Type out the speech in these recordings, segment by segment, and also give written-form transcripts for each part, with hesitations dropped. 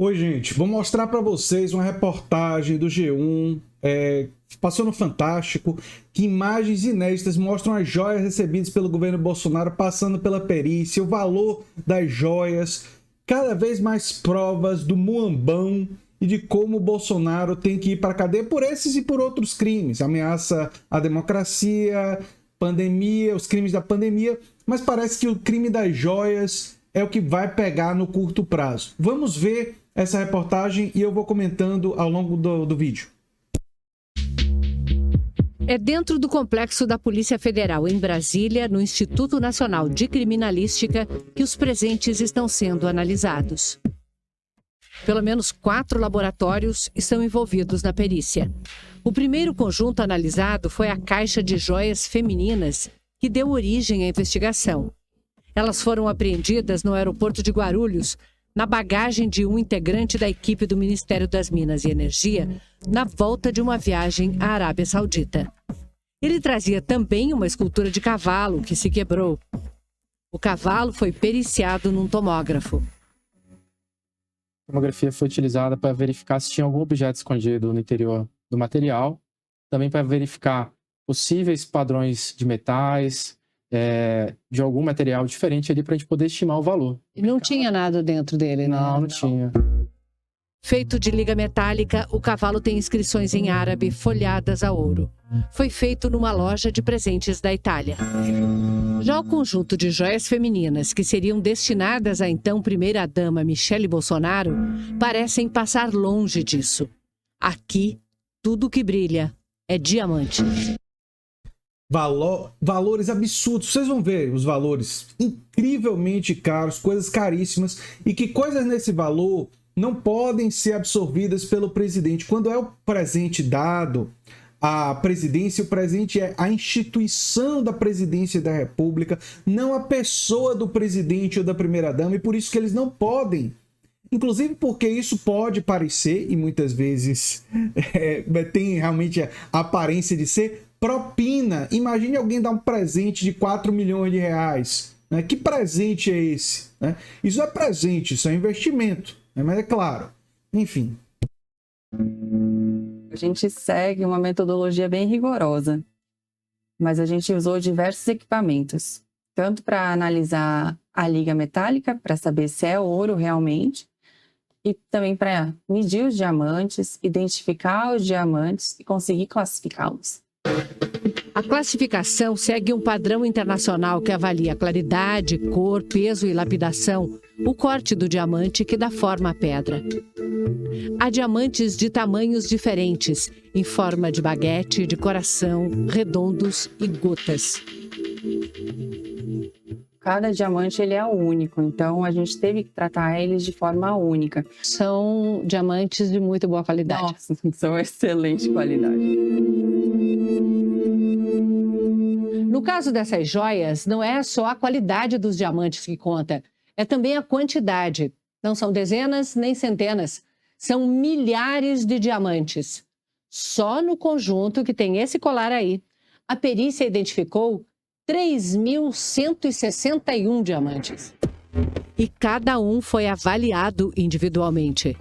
Oi, gente. Vou mostrar para vocês uma reportagem do G1, passou no Fantástico, que imagens inéditas mostram as joias recebidas pelo governo Bolsonaro passando pela perícia, o valor das joias, cada vez mais provas do muambão e de como o Bolsonaro tem que ir para a cadeia por esses e por outros crimes, ameaça à democracia, pandemia, os crimes da pandemia, mas parece que o crime das joias é o que vai pegar no curto prazo. Vamos ver essa reportagem e eu vou comentando ao longo do vídeo. É dentro do complexo da Polícia Federal em Brasília, no Instituto Nacional de Criminalística, que os presentes estão sendo analisados. Pelo menos 4 laboratórios estão envolvidos na perícia. O primeiro conjunto analisado foi a caixa de joias femininas que deu origem à investigação. Elas foram apreendidas no aeroporto de Guarulhos, na bagagem de um integrante da equipe do Ministério das Minas e Energia, na volta de uma viagem à Arábia Saudita. Ele trazia também uma escultura de cavalo que se quebrou. O cavalo foi periciado num tomógrafo. A tomografia foi utilizada para verificar se tinha algum objeto escondido no interior do material, também para verificar possíveis padrões de metais, de algum material diferente ali para a gente poder estimar o valor. E não tinha nada dentro dele, né? Não tinha. Feito de liga metálica, o cavalo tem inscrições em árabe folhadas a ouro. Foi feito numa loja de presentes da Itália. Já o conjunto de joias femininas que seriam destinadas à então primeira-dama Michele Bolsonaro parecem passar longe disso. Aqui, tudo que brilha é diamante. Valores absurdos. Vocês vão ver os valores incrivelmente caros, coisas caríssimas, e que coisas nesse valor não podem ser absorvidas pelo presidente. Quando é o presente dado à presidência, o presente é a instituição da presidência da República, não a pessoa do presidente ou da primeira-dama, e por isso que eles não podem. Inclusive porque isso pode parecer, e muitas vezes tem realmente a aparência de ser, propina. Imagine alguém dar um presente de 4 milhões de reais. Né? Que presente é esse? Né? Isso não é presente, isso é investimento. Né? Mas é claro, enfim. A gente segue uma metodologia bem rigorosa, mas a gente usou diversos equipamentos, tanto para analisar a liga metálica, para saber se é ouro realmente, e também para medir os diamantes, identificar os diamantes e conseguir classificá-los. A classificação segue um padrão internacional que avalia a claridade, cor, peso e lapidação, o corte do diamante que dá forma à pedra. Há diamantes de tamanhos diferentes, em forma de baguete, de coração, redondos e gotas. Cada diamante ele é único, então a gente teve que tratar eles de forma única. São diamantes de muito boa qualidade. Nossa, são excelente qualidade. No caso dessas joias, não é só a qualidade dos diamantes que conta, é também a quantidade. Não são dezenas nem centenas, são milhares de diamantes. Só no conjunto que tem esse colar aí, a perícia identificou 3.161 diamantes. E cada um foi avaliado individualmente.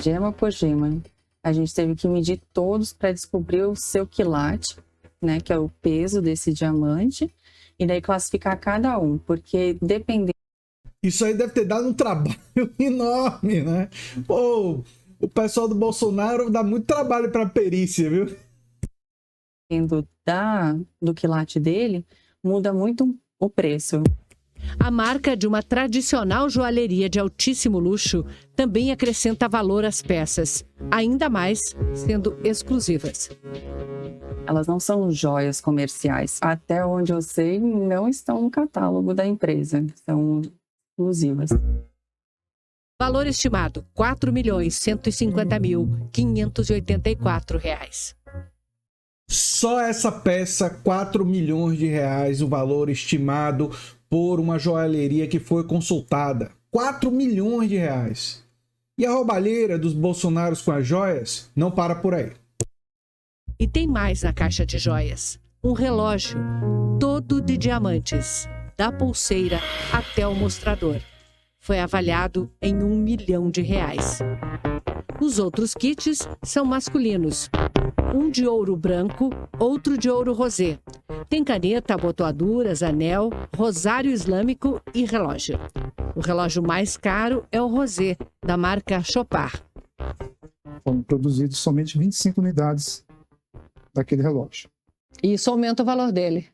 Gema por gema. A gente teve que medir todos para descobrir o seu quilate, né, que é o peso desse diamante, e daí classificar cada um, porque dependendo... Isso aí deve ter dado um trabalho enorme, né? Pô, o pessoal do Bolsonaro dá muito trabalho para a perícia, viu? Do quilate dele, muda muito o preço. A marca de uma tradicional joalheria de altíssimo luxo também acrescenta valor às peças, ainda mais sendo exclusivas. Elas não são joias comerciais. Até onde eu sei, não estão no catálogo da empresa. São exclusivas. Valor estimado: R$ 4.150.584. Só essa peça, R$ 4 milhões, o valor estimado por uma joalheria que foi consultada. R$ 4 milhões. E a roubalheira dos Bolsonaros com as joias não para por aí. E tem mais na caixa de joias. Um relógio todo de diamantes, da pulseira até o mostrador. foi avaliado em R$ 1 milhão. Os outros kits são masculinos. Um de ouro branco, outro de ouro rosé. Tem caneta, abotoaduras, anel, rosário islâmico e relógio. O relógio mais caro é o rosé, da marca Chopard. Foram produzidos somente 25 unidades daquele relógio. E isso aumenta o valor dele.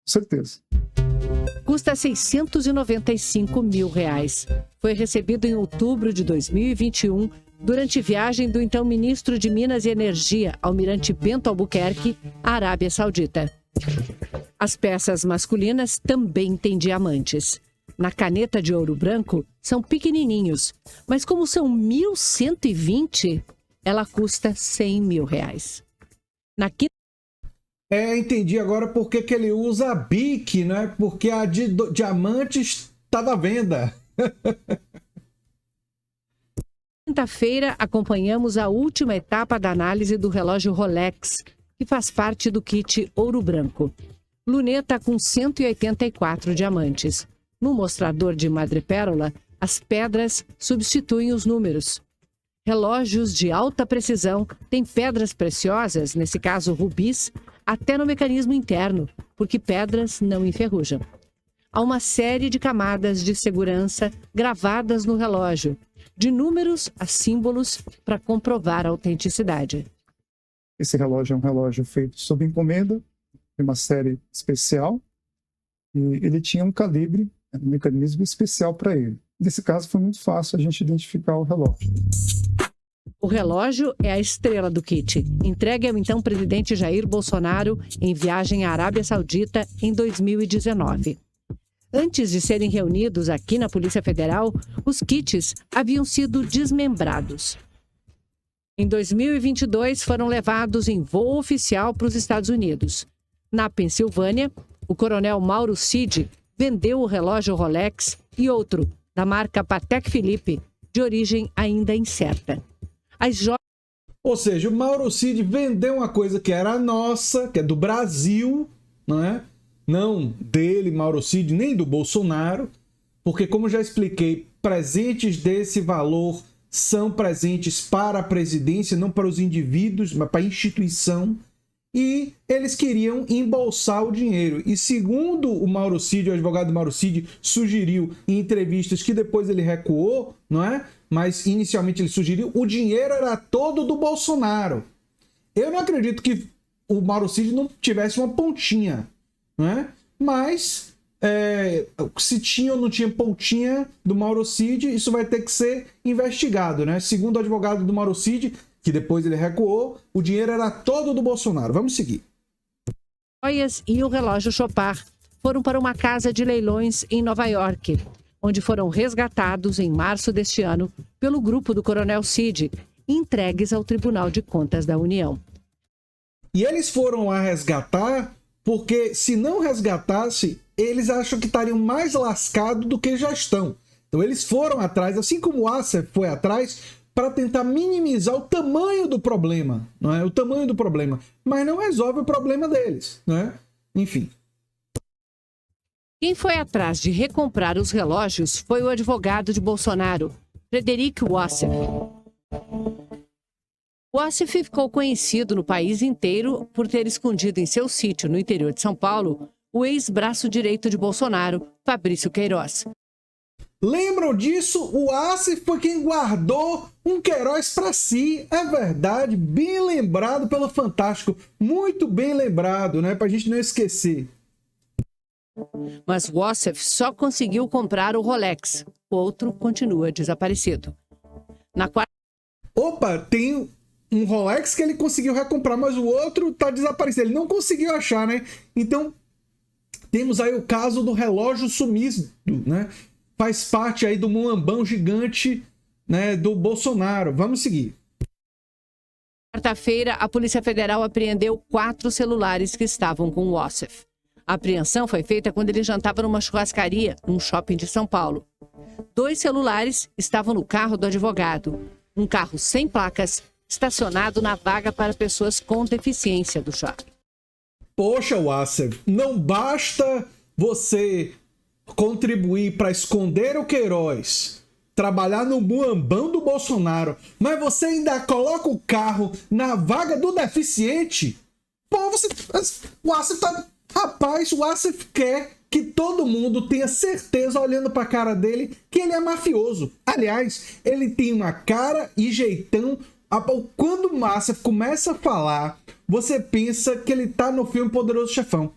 Com certeza. Custa R$ 695 mil. Foi recebido em outubro de 2021, durante viagem do então ministro de Minas e Energia, Almirante Bento Albuquerque, à Arábia Saudita. As peças masculinas também têm diamantes. Na caneta de ouro branco, são pequenininhos, mas como são 1.120, ela custa R$ 100 mil. Na Entendi agora por que ele usa a BIC, né? Porque a de diamantes estava à venda. quinta-feira, acompanhamos a última etapa da análise do relógio Rolex, que faz parte do kit ouro branco. Luneta com 184 diamantes. No mostrador de madrepérola, as pedras substituem os números. Relógios de alta precisão têm pedras preciosas, nesse caso rubis, até no mecanismo interno, porque pedras não enferrujam. Há uma série de camadas de segurança gravadas no relógio, de números a símbolos para comprovar a autenticidade. Esse relógio é um relógio feito sob encomenda, de uma série especial, e ele tinha um calibre, um mecanismo especial para ele. Nesse caso, foi muito fácil a gente identificar o relógio. O relógio é a estrela do kit, entregue ao então presidente Jair Bolsonaro em viagem à Arábia Saudita em 2019. Antes de serem reunidos aqui na Polícia Federal, os kits haviam sido desmembrados. Em 2022, foram levados em voo oficial para os Estados Unidos. Na Pensilvânia, o coronel Mauro Cid vendeu o relógio Rolex e outro, da marca Patek Philippe, de origem ainda incerta. Ou seja, o Mauro Cid vendeu uma coisa que era nossa, que é do Brasil, não é? Não dele, Mauro Cid, nem do Bolsonaro, porque, como já expliquei, presentes desse valor são presentes para a presidência, não para os indivíduos, mas para a instituição, e eles queriam embolsar o dinheiro. E segundo o Mauro Cid, o advogado Mauro Cid sugeriu em entrevistas que depois ele recuou, não é? Mas inicialmente ele sugeriu, o dinheiro era todo do Bolsonaro. Eu não acredito que o Mauro Cid não tivesse uma pontinha, né? Mas se tinha ou não tinha pontinha do Mauro Cid, isso vai ter que ser investigado, né? Segundo o advogado do Mauro Cid, que depois ele recuou, o dinheiro era todo do Bolsonaro. Vamos seguir. Joias e o relógio Chopard foram para uma casa de leilões em Nova York, onde foram resgatados em março deste ano pelo grupo do Coronel Cid e entregues ao Tribunal de Contas da União. E eles foram lá resgatar porque, se não resgatasse, eles acham que estariam mais lascados do que já estão. Então eles foram atrás, assim como o Asser foi atrás, para tentar minimizar o tamanho do problema, não é? O tamanho do problema, mas não resolve o problema deles, né? Enfim. Quem foi atrás de recomprar os relógios foi o advogado de Bolsonaro, Frederic Wassef. Wassef ficou conhecido no país inteiro por ter escondido em seu sítio no interior de São Paulo o ex-braço direito de Bolsonaro, Fabrício Queiroz. Lembram disso? O Wassef foi quem guardou um Queiroz para si. É verdade, bem lembrado pelo Fantástico. Muito bem lembrado, né? Pra gente não esquecer. Mas Wassef só conseguiu comprar o Rolex. O outro continua desaparecido. Opa, tem um Rolex que ele conseguiu recomprar, mas o outro tá desaparecido. Ele não conseguiu achar, né? Então, temos aí o caso do relógio sumido, né? Faz parte aí do muambão gigante, né, do Bolsonaro. Vamos seguir. Quarta-feira, a Polícia Federal apreendeu 4 celulares que estavam com o Wassef. A apreensão foi feita quando ele jantava numa churrascaria, num shopping de São Paulo. 2 celulares estavam no carro do advogado. Um carro sem placas, estacionado na vaga para pessoas com deficiência do shopping. Poxa, Wassef, não basta você contribuir para esconder o Queiroz, trabalhar no muambão do Bolsonaro, mas você ainda coloca o carro na vaga do deficiente? Pô, o Assef tá... Rapaz, o Assef quer que todo mundo tenha certeza, olhando pra cara dele, que ele é mafioso. Aliás, ele tem uma cara e jeitão. Quando o Assef começa a falar, você pensa que ele tá no filme Poderoso Chefão.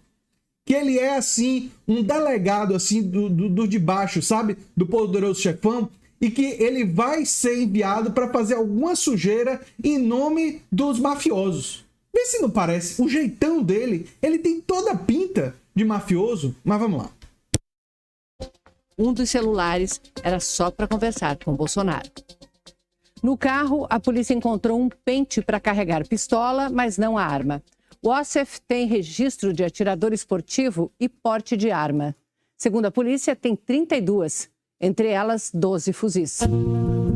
Que ele é, assim, um delegado, assim, do de baixo, sabe? Do Poderoso Chefão. E que ele vai ser enviado para fazer alguma sujeira em nome dos mafiosos. Vê se não parece. O jeitão dele, ele tem toda a pinta de mafioso. Mas vamos lá. Um dos celulares era só para conversar com Bolsonaro. No carro, a polícia encontrou um pente para carregar pistola, mas não a arma. O Assef tem registro de atirador esportivo e porte de arma. Segundo a polícia, tem 32, entre elas 12 fuzis.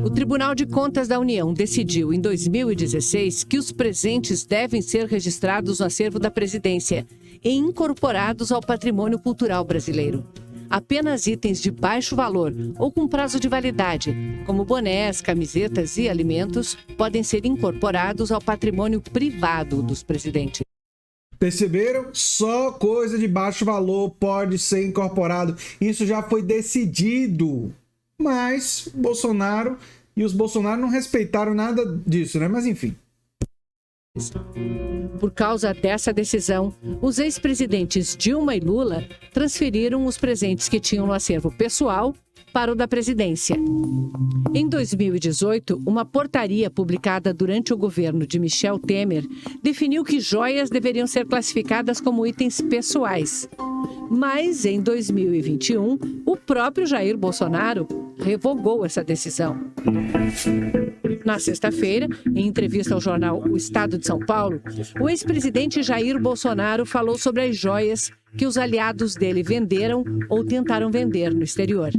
O Tribunal de Contas da União decidiu em 2016 que os presentes devem ser registrados no acervo da presidência e incorporados ao patrimônio cultural brasileiro. Apenas itens de baixo valor ou com prazo de validade, como bonés, camisetas e alimentos, podem ser incorporados ao patrimônio privado dos presidentes. Perceberam? Só coisa de baixo valor pode ser incorporado. Isso já foi decidido. Mas Bolsonaro e os Bolsonaro não respeitaram nada disso, né? Mas enfim. Por causa dessa decisão, os ex-presidentes Dilma e Lula transferiram os presentes que tinham no acervo pessoal para o da presidência. Em 2018, uma portaria publicada durante o governo de Michel Temer definiu que joias deveriam ser classificadas como itens pessoais. Mas, em 2021, o próprio Jair Bolsonaro revogou essa decisão. Na sexta-feira, em entrevista ao jornal O Estado de São Paulo, o ex-presidente Jair Bolsonaro falou sobre as joias que os aliados dele venderam ou tentaram vender no exterior.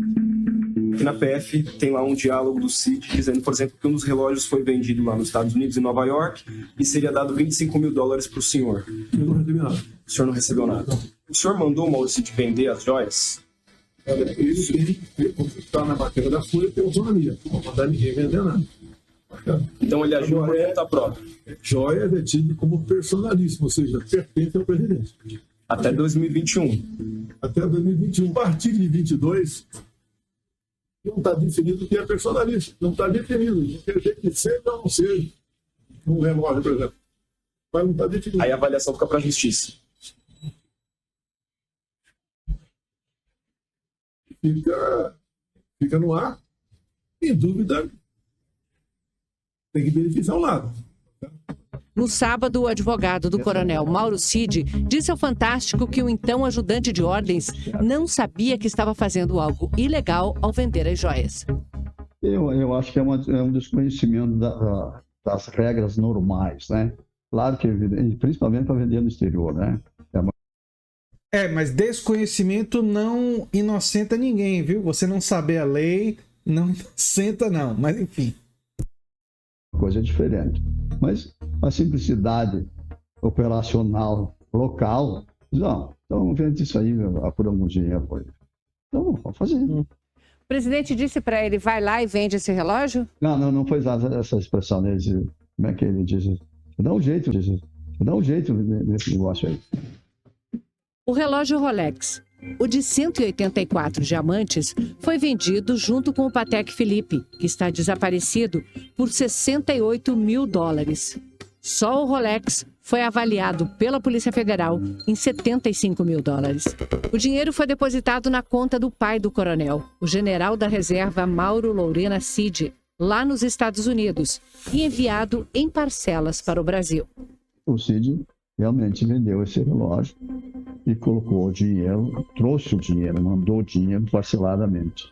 Aqui na PF tem lá um diálogo do Cid dizendo, por exemplo, que um dos relógios foi vendido lá nos Estados Unidos, em Nova York, e seria dado $25 mil para o senhor. Eu não recebi nada. O senhor não recebeu nada. O senhor mandou o Maurício Cid vender as joias? Ele está na matéria da Folha, tem autonomia. Não vou mandar ninguém vender nada. Então ele agiu por conta própria. Joia é tido como personalíssimo, ou seja, pertence ao presidente. Até 2021. Até 2021. A partir de 22, não está definido o que é personalíssimo. Não está definido. Não quer dizer que seja ou não seja um relógio, por exemplo. Mas não está definido. Aí a avaliação fica para a justiça. Fica no ar. Em dúvida, tem que beneficiar um lado. No sábado, o advogado do coronel Mauro Cid disse ao Fantástico que o então ajudante de ordens não sabia que estava fazendo algo ilegal ao vender as joias. Eu acho que é um desconhecimento das regras normais, né? Claro que, principalmente para vender no exterior, né? Mas desconhecimento não inocenta ninguém, viu? Você não saber a lei não inocenta, não. Mas enfim. Coisa diferente. Mas a simplicidade operacional local, não, então vende isso aí, por algum dinheiro. Então, vamos fazer. O presidente disse para ele, vai lá e vende esse relógio? Não foi essa expressão dele. Como é que ele diz? Dá um jeito nesse negócio aí. O relógio Rolex, o de 184 diamantes, foi vendido junto com o Patek Philippe, que está desaparecido, por $68 mil. Só o Rolex foi avaliado pela Polícia Federal em $75 mil. O dinheiro foi depositado na conta do pai do coronel, o general da reserva Mauro Lourena Cid, lá nos Estados Unidos, e enviado em parcelas para o Brasil. O Cid realmente vendeu esse relógio e colocou o dinheiro, trouxe o dinheiro, mandou o dinheiro parceladamente.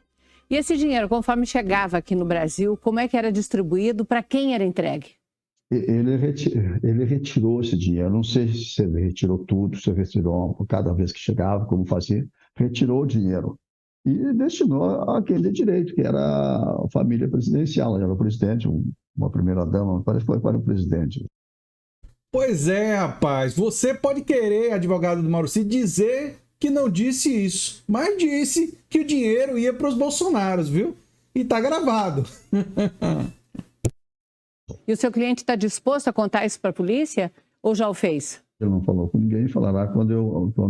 E esse dinheiro, conforme chegava aqui no Brasil, como é que era distribuído, para quem era entregue? Ele retirou esse dinheiro, não sei se ele retirou tudo, se ele retirou cada vez que chegava, como fazia, retirou o dinheiro e destinou àquele direito, que era a família presidencial, era o presidente, uma primeira-dama, parece que foi para o presidente. Pois é, rapaz. Você pode querer, advogado do Mauro Cid, dizer que não disse isso, mas disse que o dinheiro ia para os Bolsonaros, viu? E tá gravado. E o seu cliente está disposto a contar isso para a polícia ou já o fez? Ele não falou com ninguém, falará quando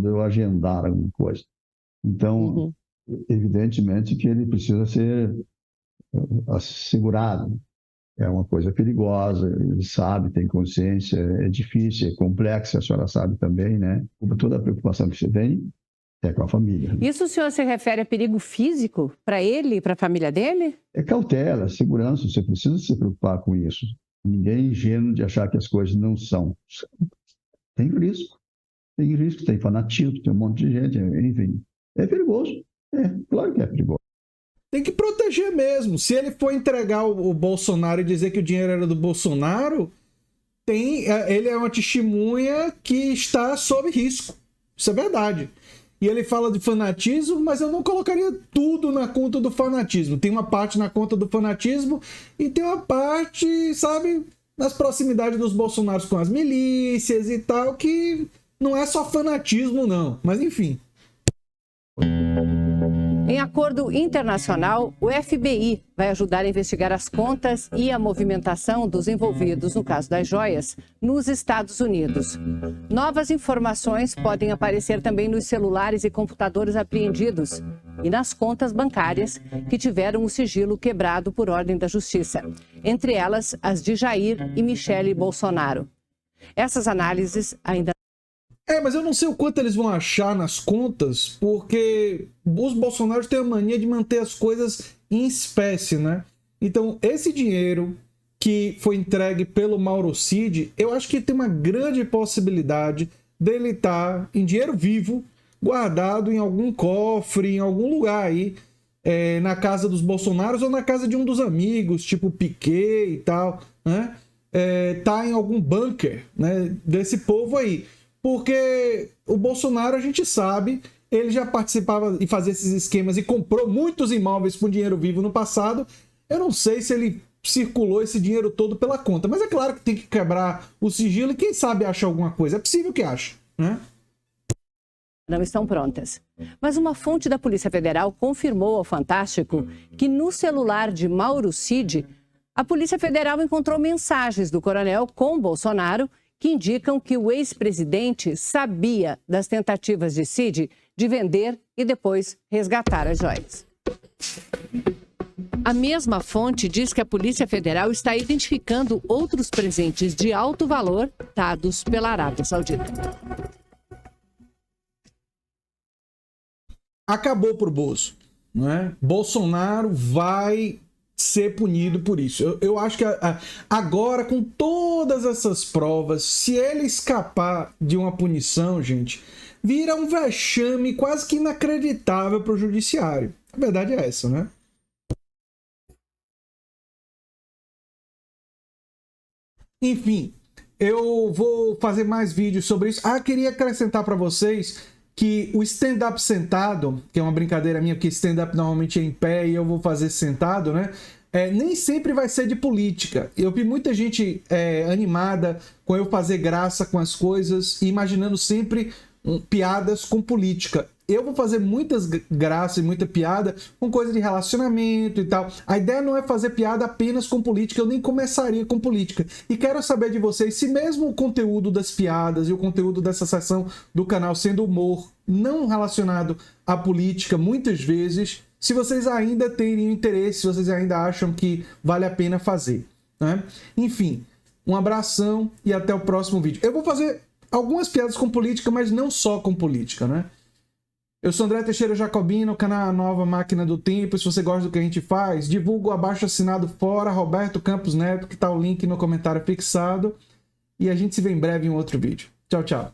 eu agendar alguma coisa. Então, evidentemente que ele precisa ser assegurado. É uma coisa perigosa, ele sabe, tem consciência, é difícil, é complexo, a senhora sabe também, né? Toda a preocupação que você tem é com a família. Isso o senhor se refere a perigo físico para ele e para a família dele? É cautela, segurança, você precisa se preocupar com isso. Ninguém é ingênuo de achar que as coisas não são. Tem risco, tem fanatismo, tem um monte de gente, enfim. É perigoso, claro que é perigoso. Tem que proteger mesmo. Se ele for entregar o Bolsonaro e dizer que o dinheiro era do Bolsonaro, ele é uma testemunha que está sob risco. Isso é verdade. E ele fala de fanatismo, mas eu não colocaria tudo na conta do fanatismo. Tem uma parte na conta do fanatismo e tem uma parte, sabe, nas proximidades dos Bolsonaros com as milícias e tal, que não é só fanatismo, não. Mas enfim. Em acordo internacional, o FBI vai ajudar a investigar as contas e a movimentação dos envolvidos no caso das joias nos Estados Unidos. Novas informações podem aparecer também nos celulares e computadores apreendidos e nas contas bancárias que tiveram o sigilo quebrado por ordem da Justiça, entre elas as de Jair e Michele Bolsonaro. Essas análises ainda... Mas eu não sei o quanto eles vão achar nas contas, porque os bolsonaros têm a mania de manter as coisas em espécie, né? Então, esse dinheiro que foi entregue pelo Mauro Cid, eu acho que tem uma grande possibilidade dele estar em dinheiro vivo, guardado em algum cofre, em algum lugar aí, na casa dos bolsonaros ou na casa de um dos amigos, tipo Piquet e tal, né? Tá em algum bunker, né, desse povo aí. Porque o Bolsonaro, a gente sabe, ele já participava e fazia esses esquemas e comprou muitos imóveis com dinheiro vivo no passado. Eu não sei se ele circulou esse dinheiro todo pela conta, mas é claro que tem que quebrar o sigilo e quem sabe acha alguma coisa. É possível que ache, né? Não estão prontas. Mas uma fonte da Polícia Federal confirmou ao Fantástico que no celular de Mauro Cid, a Polícia Federal encontrou mensagens do coronel com Bolsonaro que indicam que o ex-presidente sabia das tentativas de Cid de vender e depois resgatar as joias. A mesma fonte diz que a Polícia Federal está identificando outros presentes de alto valor dados pela Arábia Saudita. Acabou pro Bolso, não é? Bolsonaro vai ser punido por isso. Eu acho que agora, com todas essas provas, se ele escapar de uma punição, gente, vira um vexame quase que inacreditável para o judiciário. A verdade é essa, né? Enfim, eu vou fazer mais vídeos sobre isso. Queria acrescentar para vocês que o stand-up sentado, que é uma brincadeira minha, porque stand-up normalmente é em pé e eu vou fazer sentado, né? Nem sempre vai ser de política. Eu vi muita gente animada com eu fazer graça com as coisas, imaginando sempre piadas com política. Eu vou fazer muitas graças e muita piada com coisa de relacionamento e tal. A ideia não é fazer piada apenas com política, eu nem começaria com política. E quero saber de vocês se mesmo o conteúdo das piadas e o conteúdo dessa seção do canal sendo humor não relacionado à política, muitas vezes, se vocês ainda teriam interesse, se vocês ainda acham que vale a pena fazer, né? Enfim, um abração e até o próximo vídeo. Eu vou fazer algumas piadas com política, mas não só com política, né? Eu sou André Teixeira Jacobino, canal A Nova Máquina do Tempo. Se você gosta do que a gente faz, divulga o abaixo assinado fora, Roberto Campos Neto, que tá o link no comentário fixado. E a gente se vê em breve em outro vídeo. Tchau, tchau.